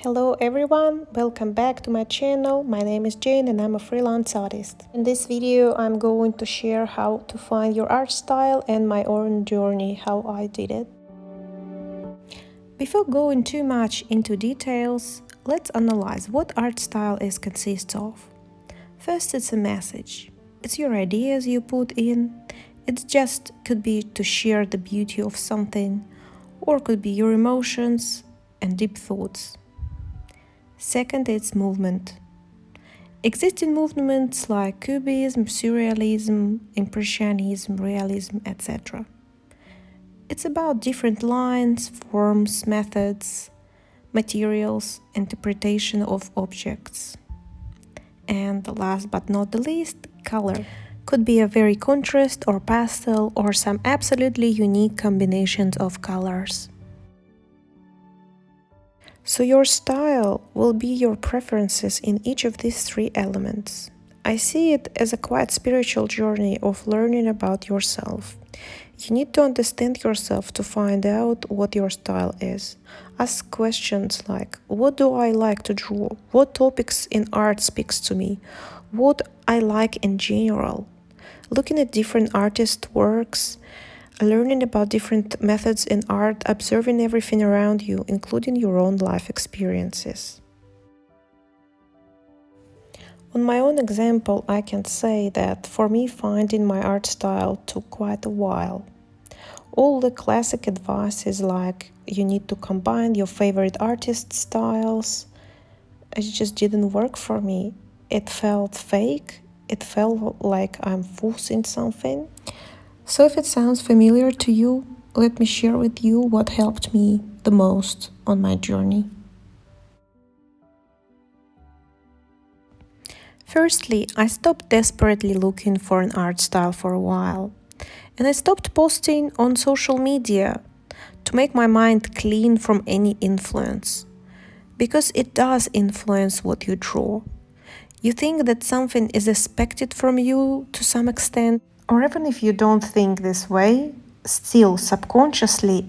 Hello everyone, welcome back to my channel. My name is Jane and I'm a freelance artist. In this video I'm going to share how to find your art style and my own journey, how I did it. Before going too much into details, let's analyze what art style consists of. First, it's a message. It's your ideas you put in. It just could be to share the beauty of something, or could be your emotions and deep thoughts. Second, it's movement. Existing movements like Cubism, Surrealism, Impressionism, Realism, etc. It's about different lines, forms, methods, materials, interpretation of objects. And last but not the least, color. Could be a very contrast or pastel or some absolutely unique combinations of colors. So your style will be your preferences in each of these three elements. I see it as a quite spiritual journey of learning about yourself. You need to understand yourself to find out what your style is. Ask questions like, what do I like to draw? What topics in art speaks to me? What I like in general? Looking at different artists' works, learning about different methods in art, observing everything around you, including your own life experiences. On my own example, I can say that for me finding my art style took quite a while. All the classic advice is like you need to combine your favorite artist styles. It just didn't work for me. It felt fake. It felt like I'm forcing something. So if it sounds familiar to you, let me share with you what helped me the most on my journey. Firstly, I stopped desperately looking for an art style for a while. And I stopped posting on social media to make my mind clean from any influence. Because it does influence what you draw. You think that something is expected from you to some extent, or even if you don't think this way, still subconsciously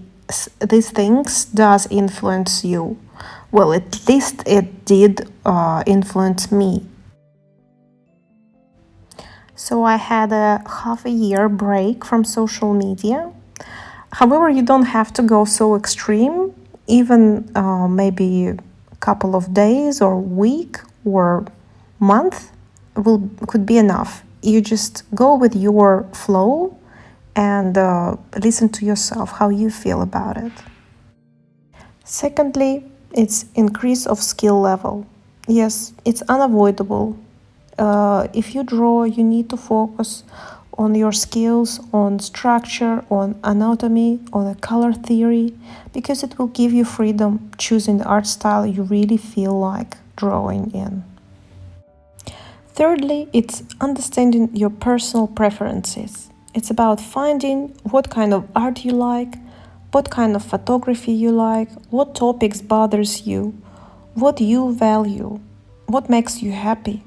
these things does influence you. Well, at least it did influence me. So I had a half a year break from social media. However, you don't have to go so extreme, even maybe a couple of days or week or month could be enough. You just go with your flow and listen to yourself, how you feel about it. Secondly, it's increase of skill level. Yes, it's unavoidable. If you draw, you need to focus on your skills, on structure, on anatomy, on a color theory, because it will give you freedom choosing the art style you really feel like drawing in. Thirdly, it's understanding your personal preferences. It's about finding what kind of art you like, what kind of photography you like, what topics bothers you, what you value, what makes you happy.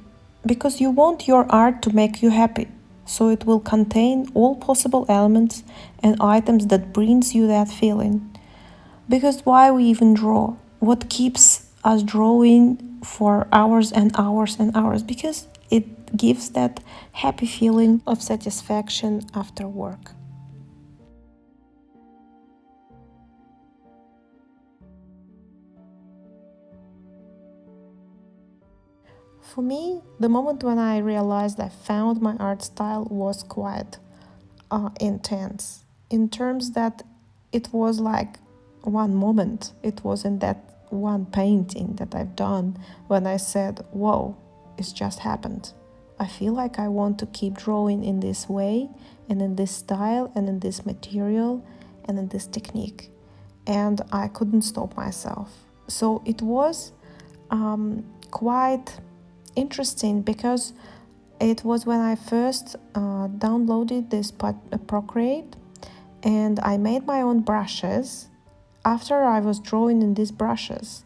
Because you want your art to make you happy, so it will contain all possible elements and items that brings you that feeling. Because why we even draw? What keeps us drawing for hours and hours and hours? Because it gives that happy feeling of satisfaction after work. For me, the moment when I realized I found my art style was quite intense, in terms that it was like one moment. It wasn't that one painting that I've done when I said, whoa, it's just happened. I feel like I want to keep drawing in this way and in this style and in this material and in this technique. And I couldn't stop myself. So it was quite interesting because it was when I first downloaded this Procreate and I made my own brushes. After I was drawing in these brushes,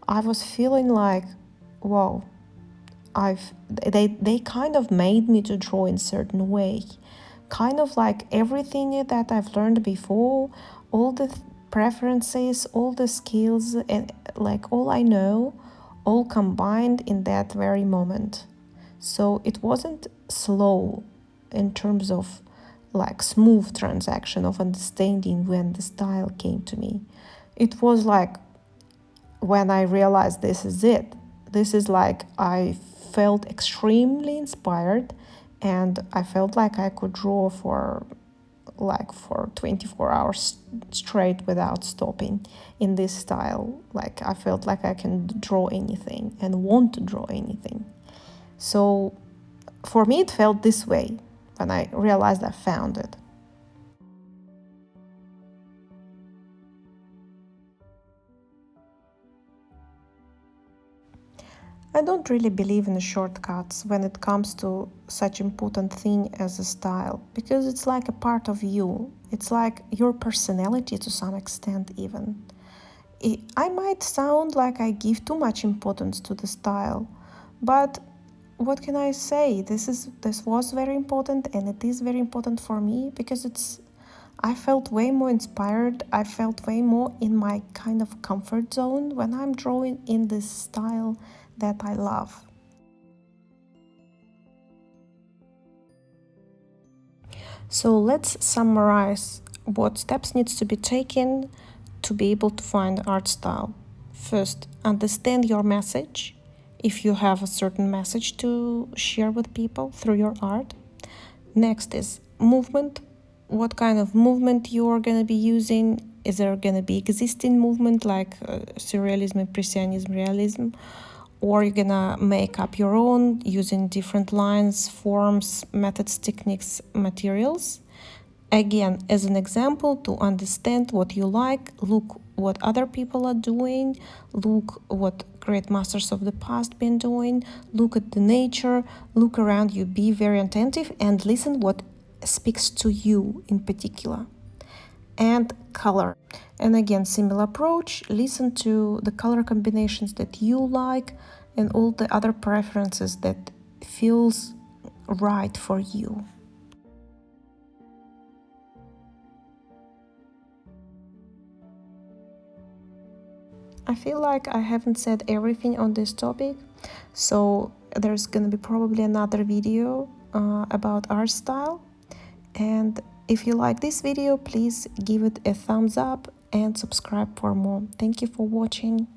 I was feeling like, whoa, they kind of made me to draw in a certain way. Kind of like everything that I've learned before, all the preferences, all the skills, and like all I know, all combined in that very moment. So it wasn't slow in terms of like smooth transaction of understanding when the style came to me. It was like when I realized this is it. This is like I felt extremely inspired, and I felt like I could draw for 24 hours straight without stopping in this style. Like I felt like I can draw anything and want to draw anything. So for me it felt this way when I realized I found it. I don't really believe in shortcuts when it comes to such important thing as a style, because it's like a part of you. It's like your personality to some extent even. I might sound like I give too much importance to the style, but what can I say? This was very important, and it is very important for me because I felt way more inspired. I felt way more in my kind of comfort zone when I'm drawing in this style that I love. So let's summarize what steps needs to be taken to be able to find art style. First, understand your message. If you have a certain message to share with people through your art. Next is movement. What kind of movement you are going to be using? Is there going to be existing movement like surrealism, impressionism, realism? Or you're going to make up your own using different lines, forms, methods, techniques, materials? Again, as an example, to understand what you like, look what other people are doing, look what great masters of the past been doing, look at the nature, look around you, be very attentive and listen what speaks to you in particular. And color. And again, similar approach, listen to the color combinations that you like and all the other preferences that feels right for you. I feel like I haven't said everything on this topic, so there's gonna be probably another video about art style. And if you like this video, please give it a thumbs up and subscribe for more. Thank you for watching.